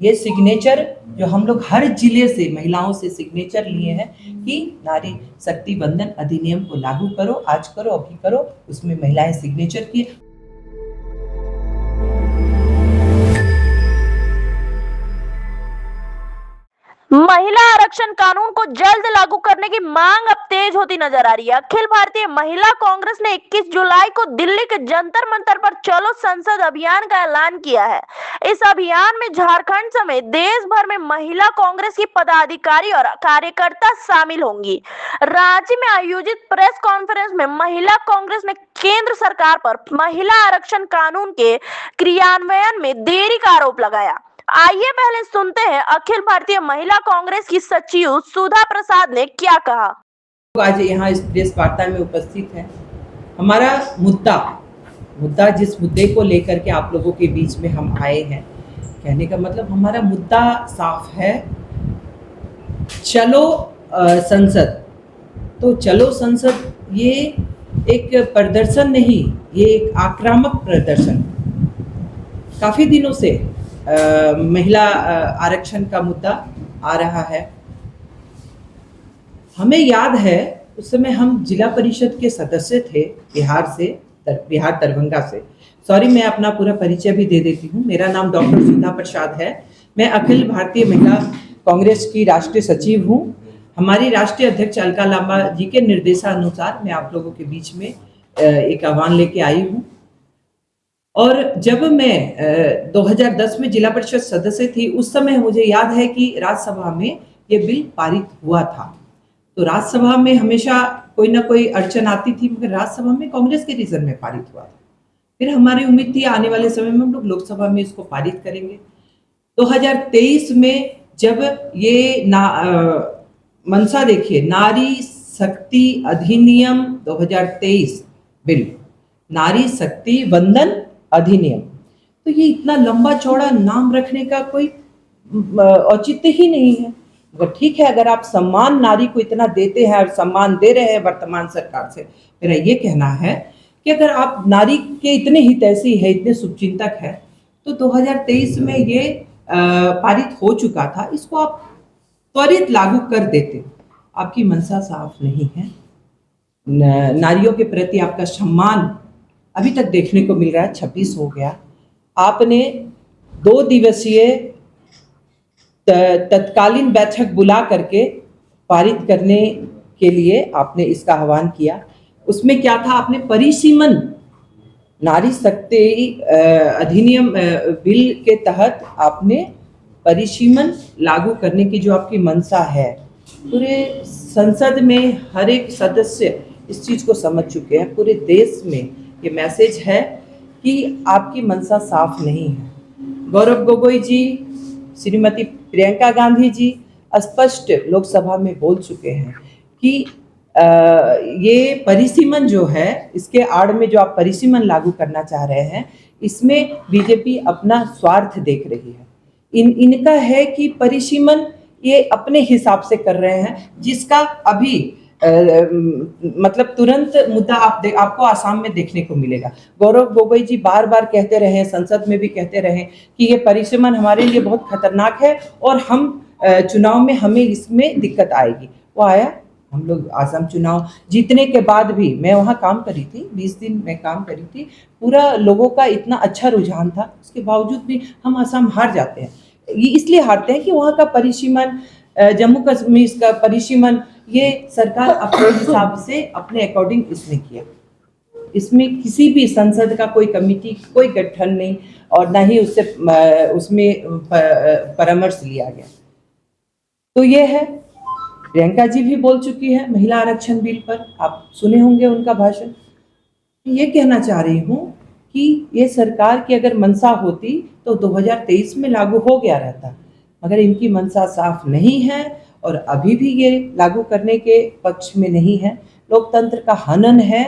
ये सिग्नेचर जो हम लोग हर जिले से महिलाओं से सिग्नेचर लिए हैं कि नारी शक्ति वंदन अधिनियम को लागू करो, आज करो, अभी करो, उसमें महिलाएं सिग्नेचर किए। महिला आरक्षण कानून को जल्द लागू करने की मांग अब तेज होती नजर आ रही है। अखिल भारतीय महिला कांग्रेस ने 21 जुलाई को दिल्ली के जंतर मंतर पर चलो संसद अभियान का ऐलान किया है। इस अभियान में झारखंड समेत देश भर में महिला कांग्रेस की पदाधिकारी और कार्यकर्ता शामिल होंगी। रांची में आयोजित प्रेस कॉन्फ्रेंस में महिला कांग्रेस ने केंद्र सरकार पर महिला आरक्षण कानून के क्रियान्वयन में देरी का आरोप लगाया। आइए पहले सुनते हैं अखिल भारतीय महिला कांग्रेस की सचिव सुधा प्रसाद ने क्या कहा। आज यहाँ इस प्रेस वार्ता में उपस्थित है। हमारा मुद्दा जिस मुद्दे को लेकर के आप लोगों के बीच में हम आए हैं, कहने का मतलब हमारा मुद्दा साफ है। चलो संसद, तो चलो संसद ये एक प्रदर्शन नहीं, ये एक आक्रामक प्रदर्शन। काफी दिनों से महिला आरक्षण का मुद्दा आ रहा है। हमें याद है उस समय हम जिला परिषद के सदस्य थे बिहार दरभंगा से। सॉरी, मैं अपना पूरा परिचय भी दे देती हूँ। मेरा नाम डॉक्टर सुधा प्रसाद है। मैं अखिल भारतीय महिला कांग्रेस की राष्ट्रीय सचिव हूँ। हमारी राष्ट्रीय अध्यक्ष अलका लांबा जी के निर्देशानुसार मैं आप लोगों के बीच में एक आह्वान लेके आई हूँ। और जब मैं 2010 में जिला परिषद सदस्य थी, उस समय मुझे याद है कि राज्यसभा में ये बिल पारित हुआ था। तो राज्यसभा में हमेशा कोई ना कोई अड़चन आती थी, मगर राज्यसभा में कांग्रेस के रीजन में पारित हुआ था। फिर हमारी उम्मीद थी आने वाले समय में हम लोग लोकसभा में इसको पारित करेंगे। 2023 में जब ये मंशा देखिए, नारी शक्ति अधिनियम 2023 बिल, नारी शक्ति वंदन अधिनियम, तो ये इतना लंबा चौड़ा नाम रखने का कोई औचित्य ही नहीं है। मगर ठीक है, अगर आप सम्मान नारी को इतना देते हैं और सम्मान दे रहे हैं वर्तमान सरकार से, मेरा ये कहना है कि अगर आप नारी के इतने हितैषी है, इतने शुभचिंतक है, तो 2023 में ये पारित हो चुका था, इसको आप त्वरित लागू कर देते। आपकी मंशा साफ नहीं है। नारियों के प्रति आपका सम्मान अभी तक देखने को मिल रहा है। 26 हो गया, आपने 2 दिवसीय तत्कालीन बैठक बुला करके पारित करने के लिए आपने इसका आह्वान किया। उसमें क्या था, आपने परिसीमन नारी शक्ति अधिनियम बिल के तहत आपने परिसीमन लागू करने की जो आपकी मंशा है, पूरे संसद में हर एक सदस्य इस चीज को समझ चुके हैं। पूरे देश में ये मैसेज है कि आपकी मंशा साफ नहीं है। गौरव गोगोई जी, श्रीमती प्रियंका गांधी जी स्पष्ट लोकसभा में बोल चुके हैं कि ये परिसीमन जो है, इसके आड़ में जो आप परिसीमन लागू करना चाह रहे हैं, इसमें बीजेपी अपना स्वार्थ देख रही है। इनका है कि परिसीमन ये अपने हिसाब से कर रहे हैं, जिसका अभी मतलब तुरंत मुद्दा आपको आसाम में देखने को मिलेगा। गौरव गोगोई जी बार बार कहते रहे, संसद में भी कहते रहे कि ये परिसीमन हमारे लिए बहुत खतरनाक है और हम चुनाव में हमें इसमें दिक्कत आएगी। वो आया, हम लोग आसाम चुनाव जीतने के बाद भी, मैं वहाँ काम करी थी, 20 दिन मैं काम करी थी, पूरा लोगों का इतना अच्छा रुझान था, उसके बावजूद भी हम आसाम हार जाते हैं। ये इसलिए हारते हैं कि वहाँ का परिसीमन, जम्मू कश्मीर का परिसीमन, ये सरकार अपने हिसाब से अपने अकॉर्डिंग इसने किया। इसमें किसी भी संसद का कोई कमेटी, कोई गठन नहीं, और ना ही उसमें परामर्श लिया गया। तो ये है, प्रियंका जी भी बोल चुकी है महिला आरक्षण बिल पर, आप सुने होंगे उनका भाषण। ये कहना चाह रही हूँ कि ये सरकार की अगर मंशा होती तो 2023 में लागू हो गया रहता, मगर इनकी मंशा साफ नहीं है और अभी भी ये लागू करने के पक्ष में नहीं है। लोकतंत्र का हनन है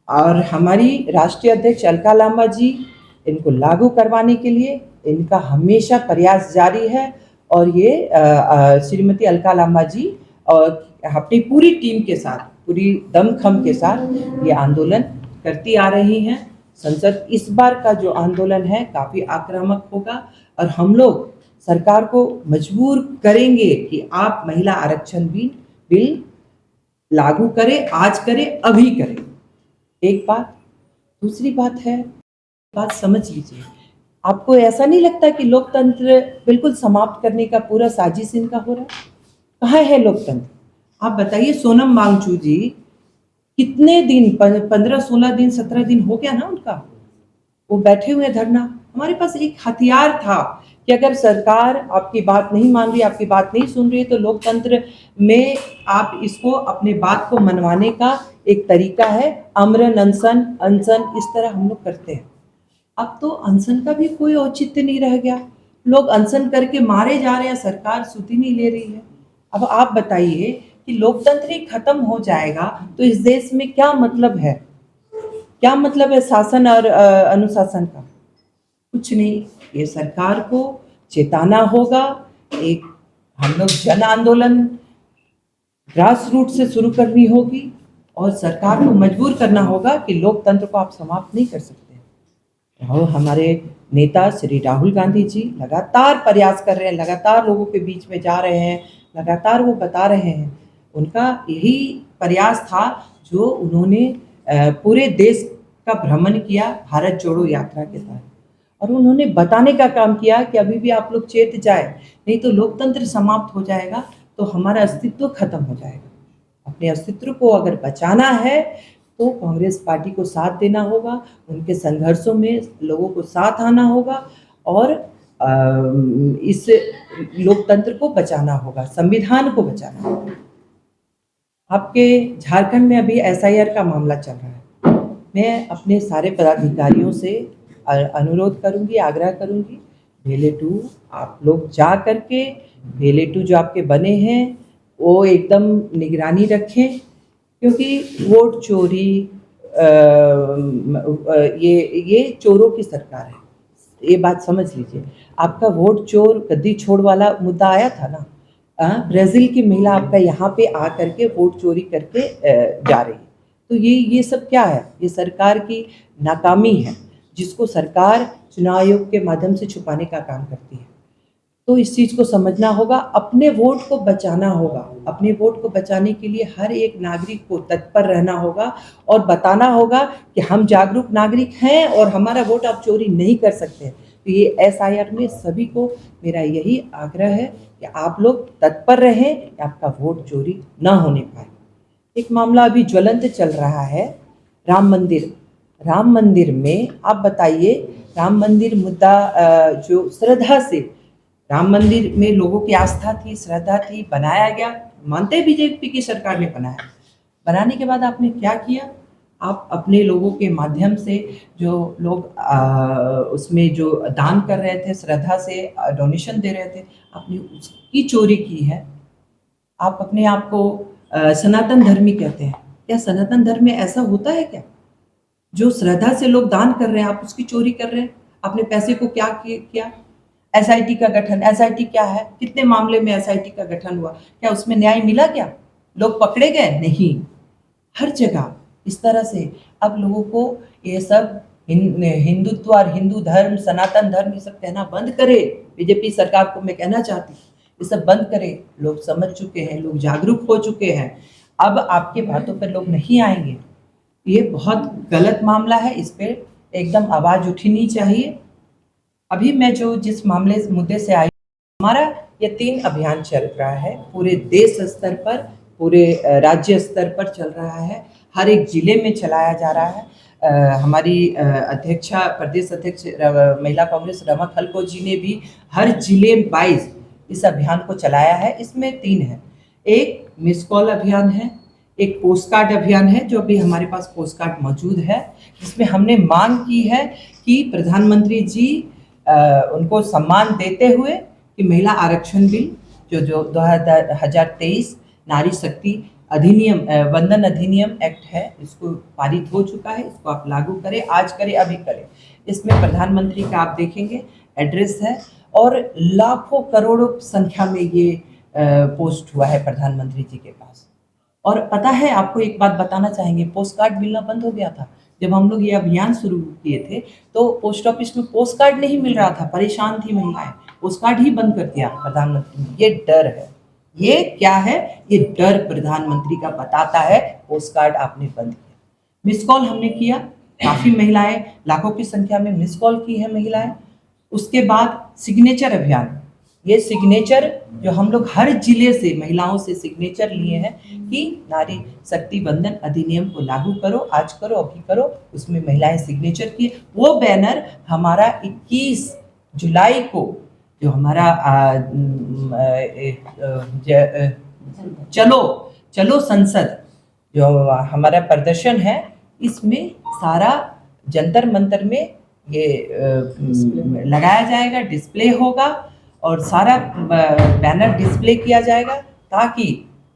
और हमारी राष्ट्रीय अध्यक्ष अलका लांबा जी इनको लागू करवाने के लिए इनका हमेशा प्रयास जारी है। और ये श्रीमती अलका लांबा जी और अपनी पूरी टीम के साथ, पूरी दमखम के साथ ये आंदोलन करती आ रही हैं। संसद इस बार का जो आंदोलन है काफ़ी आक्रामक होगा और हम लोग सरकार को मजबूर करेंगे कि आप महिला आरक्षण बिल लागू करें, आज करें, अभी करें। एक बात। दूसरी बात है, बात समझ लीजिए, आपको ऐसा नहीं लगता कि लोकतंत्र बिल्कुल समाप्त करने का पूरा साजिश इनका हो रहा है? कहाँ है लोकतंत्र? आप बताइए, सोनम वांगचुक जी कितने दिन, 15-16 दिन, 17 दिन हो गया ना उनका, वो बैठे हुए धरना। हमारे पास एक हथियार था कि अगर सरकार आपकी बात नहीं मान रही, आपकी बात नहीं सुन रही है, तो लोकतंत्र में आप इसको अपने बात को मनवाने का एक तरीका है, आमरण अनशन, इस तरह हम लोग करते हैं। अब तो अनशन का भी कोई औचित्य नहीं रह गया, लोग अनशन करके मारे जा रहे हैं, सरकार सुधि नहीं ले रही है। अब आप बताइए कि लोकतंत्र ही खत्म हो जाएगा तो इस देश में क्या मतलब है? क्या मतलब है शासन और अनुशासन का? कुछ नहीं। ये सरकार को चेताना होगा, एक हम लोग जन आंदोलन ग्रास रूट से शुरू करनी होगी और सरकार को मजबूर करना होगा कि लोकतंत्र को आप समाप्त नहीं कर सकते। और हमारे नेता श्री राहुल गांधी जी लगातार प्रयास कर रहे हैं, लगातार लोगों के बीच में जा रहे हैं, लगातार वो बता रहे हैं। उनका यही प्रयास था जो उन्होंने पूरे देश का भ्रमण किया भारत जोड़ो यात्रा के तहत, और उन्होंने बताने का काम किया कि अभी भी आप लोग चेत जाए, नहीं तो लोकतंत्र समाप्त हो जाएगा, तो हमारा अस्तित्व खत्म हो जाएगा। अपने अस्तित्व को अगर बचाना है तो कांग्रेस पार्टी को साथ देना होगा, उनके संघर्षों में लोगों को साथ आना होगा और इस लोकतंत्र को बचाना होगा, संविधान को बचाना होगा। आपके झारखंड में अभी एसआईआर का मामला चल रहा है। मैं अपने सारे पदाधिकारियों से अनुरोध करूंगी, आग्रह करूंगी, भेले 2 आप लोग जा करके भेले 2 जो आपके बने हैं वो एकदम निगरानी रखें, क्योंकि वोट चोरी ये चोरों की सरकार है, ये बात समझ लीजिए। आपका वोट चोर गद्दी छोड़ वाला मुद्दा आया था ना, ब्राज़ील की महिला आपका यहाँ पे आ करके वोट चोरी करके जा रही है, तो ये सब क्या है? ये सरकार की नाकामी है, जिसको सरकार चुनाव आयोग के माध्यम से छुपाने का काम करती है। तो इस चीज़ को समझना होगा, अपने वोट को बचाना होगा। अपने वोट को बचाने के लिए हर एक नागरिक को तत्पर रहना होगा और बताना होगा कि हम जागरूक नागरिक हैं और हमारा वोट आप चोरी नहीं कर सकते। तो ये एसआईआर में सभी को मेरा यही आग्रह है कि आप लोग तत्पर रहें कि आपका वोट चोरी ना होने पाए। एक मामला अभी ज्वलंत चल रहा है, राम मंदिर। राम मंदिर में आप बताइए, राम मंदिर मुद्दा जो श्रद्धा से राम मंदिर में लोगों की आस्था थी, श्रद्धा थी, बनाया गया, मानते बीजेपी की सरकार ने बनाया। बनाने के बाद आपने क्या किया? आप अपने लोगों के माध्यम से जो लोग उसमें जो दान कर रहे थे, श्रद्धा से डोनेशन दे रहे थे, आपने उसकी चोरी की है। आप अपने आप को सनातन धर्मी कहते हैं। क्या सनातन धर्म में ऐसा होता है क्या? जो श्रद्धा से लोग दान कर रहे हैं, आप उसकी चोरी कर रहे हैं। आपने पैसे को क्या किया? एसआईटी का गठन। एसआईटी क्या है? कितने मामले में एसआईटी का गठन हुआ? क्या उसमें न्याय मिला? क्या लोग पकड़े गए? नहीं। हर जगह इस तरह से अब लोगों को ये सब हिंदुत्व और हिंदू धर्म, सनातन धर्म, ये सब कहना बंद करे। बीजेपी सरकार को मैं कहना चाहती हूँ, ये सब बंद करे। लोग समझ चुके हैं, लोग जागरूक हो चुके हैं, अब आपके बातों पर लोग नहीं आएंगे। ये बहुत गलत मामला है, इस पर एकदम आवाज़ उठनी चाहिए। अभी मैं जिस मुद्दे से आई, हमारा ये 3 अभियान चल रहा है, पूरे देश स्तर पर, पूरे राज्य स्तर पर चल रहा है, हर एक जिले में चलाया जा रहा है। हमारी अध्यक्षा, प्रदेश अध्यक्ष महिला कांग्रेस रमा खलको जी ने भी हर जिले वाइज इस अभियान को चलाया है। इसमें 3 है, एक मिस कॉल अभियान है, एक पोस्ट कार्ड अभियान है, जो अभी हमारे पास पोस्ट कार्ड मौजूद है, जिसमें हमने मांग की है कि प्रधानमंत्री जी उनको सम्मान देते हुए कि महिला आरक्षण बिल जो 2023 नारी शक्ति अधिनियम, वंदन अधिनियम एक्ट है, इसको पारित हो चुका है, इसको आप लागू करें, आज करें, अभी करें। इसमें प्रधानमंत्री का आप देखेंगे एड्रेस है और लाखों करोड़ों संख्या में ये पोस्ट हुआ है प्रधानमंत्री जी के पास। और पता है, आपको एक बात बताना चाहेंगे, पोस्ट कार्ड मिलना बंद हो गया था। जब हम लोग ये अभियान शुरू किए थे तो पोस्ट ऑफिस में पोस्ट कार्ड नहीं मिल रहा था, परेशान थी महिलाएं। पोस्ट कार्ड ही बंद कर दिया प्रधानमंत्री ने। ये डर है, ये क्या है? ये डर प्रधानमंत्री का बताता है। पोस्ट कार्ड आपने बंद किया। मिस कॉल हमने किया, काफी महिलाएं, लाखों की संख्या में मिस कॉल की है महिलाएं। उसके बाद सिग्नेचर अभियान, ये सिग्नेचर जो हम लोग हर जिले से महिलाओं से सिग्नेचर लिए हैं कि नारी शक्ति बंधन अधिनियम को लागू करो, आज करो, अभी करो, उसमें महिलाएं सिग्नेचर किए। वो बैनर हमारा 21 जुलाई को जो हमारा चलो संसद जो हमारा प्रदर्शन है, इसमें सारा जंतर मंतर में ये लगाया जाएगा, डिस्प्ले होगा और सारा बैनर डिस्प्ले किया जाएगा ताकि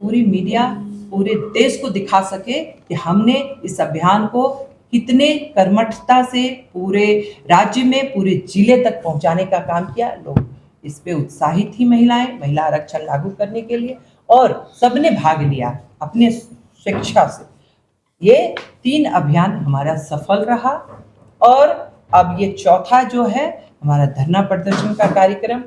पूरी मीडिया पूरे देश को दिखा सके कि हमने इस अभियान को कितने कर्मठता से पूरे राज्य में, पूरे जिले तक पहुंचाने का काम किया। लोग इस पे उत्साहित थी, महिलाएं, महिला आरक्षण लागू करने के लिए, और सबने भाग लिया अपने स्वेच्छा से। ये 3 अभियान हमारा सफल रहा और अब ये चौथा जो है हमारा धरना प्रदर्शन का कार्यक्रम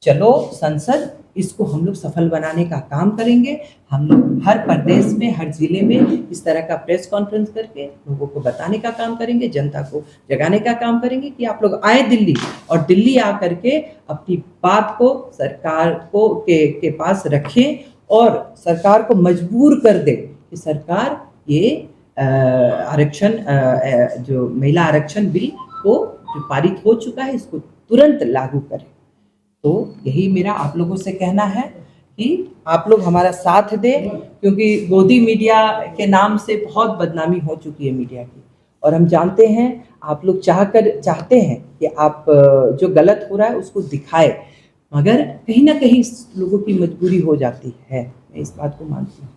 चलो संसद, इसको हम लोग सफल बनाने का काम करेंगे। हम लोग हर प्रदेश में, हर जिले में इस तरह का प्रेस कॉन्फ्रेंस करके लोगों को बताने का काम करेंगे, जनता को जगाने का काम करेंगे कि आप लोग आए दिल्ली, और दिल्ली आकर के अपनी बात को सरकार को के पास रखें और सरकार को मजबूर कर दे कि सरकार ये आरक्षण जो महिला आरक्षण बिल को जो पारित हो चुका है इसको तुरंत लागू करें। तो यही मेरा आप लोगों से कहना है कि आप लोग हमारा साथ दें, क्योंकि गोदी मीडिया के नाम से बहुत बदनामी हो चुकी है मीडिया की, और हम जानते हैं आप लोग चाहते हैं कि आप जो गलत हो रहा है उसको दिखाए, मगर कहीं ना कहीं लोगों की मजबूरी हो जाती है, मैं इस बात को मानती हूँ।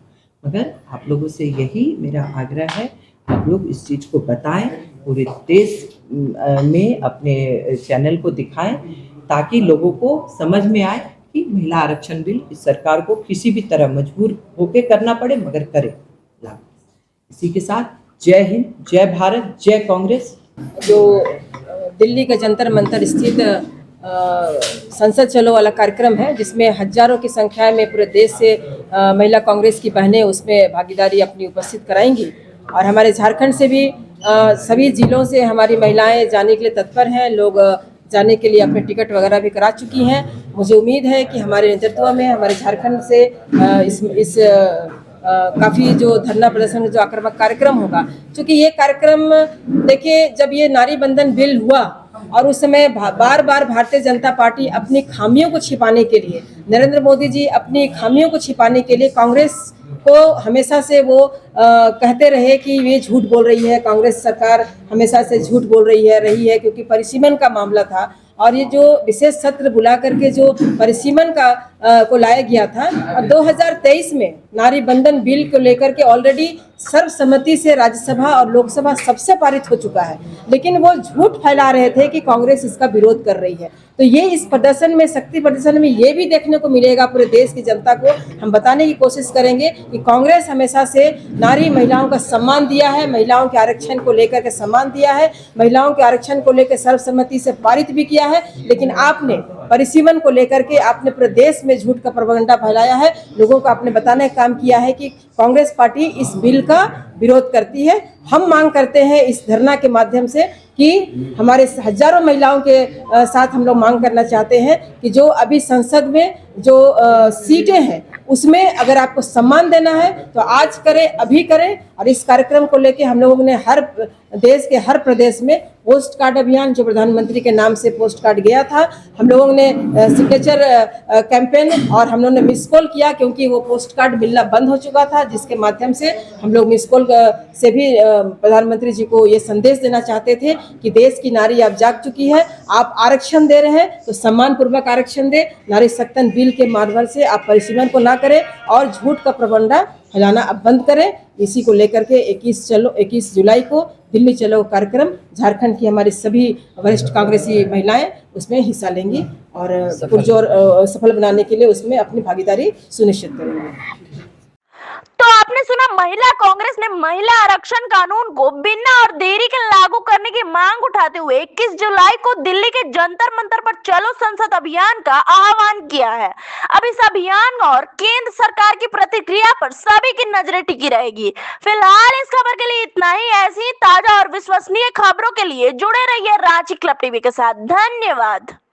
मगर आप लोगों से यही मेरा आग्रह है, आप लोग इस चीज़ को बताएं, पूरे देश में अपने चैनल को दिखाएं ताकि लोगों को समझ में आए कि महिला आरक्षण बिल इस सरकार को किसी भी तरह मजबूर होके करना पड़े मगर करे लागू। इसी के साथ जय हिंद, जय भारत, जय कांग्रेस। जो दिल्ली के जंतर मंतर स्थित संसद चलो वाला कार्यक्रम है, जिसमें हजारों की संख्या में पूरे देश से महिला कांग्रेस की बहनें उसमें भागीदारी अपनी उपस्थित कराएंगी, और हमारे झारखंड से भी सभी जिलों से हमारी महिलाएं जाने के लिए तत्पर हैं। लोग जाने के लिए अपने टिकट वगैरह भी करा चुकी हैं। मुझे उम्मीद है कि हमारे नेतृत्व में हमारे झारखंड से इस काफ़ी जो धरना प्रदर्शन जो आक्रामक कार्यक्रम होगा, क्योंकि ये कार्यक्रम देखिए, जब ये नारी बंधन बिल हुआ और उस समय बार बार भारतीय जनता पार्टी अपनी खामियों को छिपाने के लिए, नरेंद्र मोदी जी अपनी खामियों को छिपाने के लिए कांग्रेस को हमेशा से वो कहते रहे कि ये झूठ बोल रही है, कांग्रेस सरकार हमेशा से झूठ बोल रही है, क्योंकि परिसीमन का मामला था। और ये जो विशेष सत्र बुला करके जो परिसीमन का को लाया गया था, और 2023 में नारी बंधन बिल को लेकर के ऑलरेडी सर्वसम्मति से राज्यसभा और लोकसभा सबसे पारित हो चुका है, लेकिन वो झूठ फैला रहे थे कि कांग्रेस इसका विरोध कर रही है। तो ये इस प्रदर्शन में, शक्ति प्रदर्शन में ये भी देखने को मिलेगा। पूरे देश की जनता को हम बताने की कोशिश करेंगे कि कांग्रेस हमेशा से नारी महिलाओं का सम्मान दिया है, महिलाओं के आरक्षण को लेकर के सम्मान दिया है, महिलाओं के आरक्षण को लेकर सर्वसम्मति से पारित भी किया है, लेकिन आपने परिसीमन को लेकर के आपने पूरे देश में झूठ का प्रोपेगेंडा फैलाया है। लोगों को आपने बताने का काम किया है कि कांग्रेस पार्टी इस बिल का विरोध करती है। हम मांग करते हैं इस धरना के माध्यम से कि हमारे हजारों महिलाओं के साथ हम लोग मांग करना चाहते हैं कि जो अभी संसद में जो सीटें हैं उसमें अगर आपको सम्मान देना है तो आज करें, अभी करें। और इस कार्यक्रम को लेके हम लोगों ने हर देश के हर प्रदेश में पोस्ट कार्ड अभियान, जो प्रधानमंत्री के नाम से पोस्ट कार्ड गया था, हम लोगों ने सिग्नेचर कैंपेन और हम लोगों ने मिस कॉल किया, क्योंकि वो पोस्ट कार्ड मिलना बंद हो चुका था, जिसके माध्यम से हम लोग मिस कॉल से भी प्रधानमंत्री जी को ये संदेश देना चाहते थे कि देश की नारी अब जाग चुकी है, आप आरक्षण दे रहे हैं तो सम्मान पूर्वक आरक्षण दे, नारी शक्ति बिल के माध्यम से आप परिसीमन को ना करें और झूठ का प्रोपेगेंडा फैलाना अब बंद करें। इसी को लेकर के 21 जुलाई को दिल्ली चलो कार्यक्रम, झारखंड की हमारी सभी वरिष्ठ कांग्रेसी महिलाएं उसमें हिस्सा लेंगी और पुरजोर सफल बनाने के लिए उसमें अपनी भागीदारी सुनिश्चित करेंगी। तो आपने सुना महिला कांग्रेस ने महिला आरक्षण कानून को बिना और देरी के लागू करने की मांग उठाते हुए 21 जुलाई को दिल्ली के जंतर मंतर पर चलो संसद अभियान का आह्वान किया है। अब इस अभियान और केंद्र सरकार की प्रतिक्रिया पर सभी की नजरें टिकी रहेगी। फिलहाल इस खबर के लिए इतना ही। ऐसी ताजा और विश्वसनीय खबरों के लिए जुड़े रहिए रांची क्लब टीवी के साथ। धन्यवाद।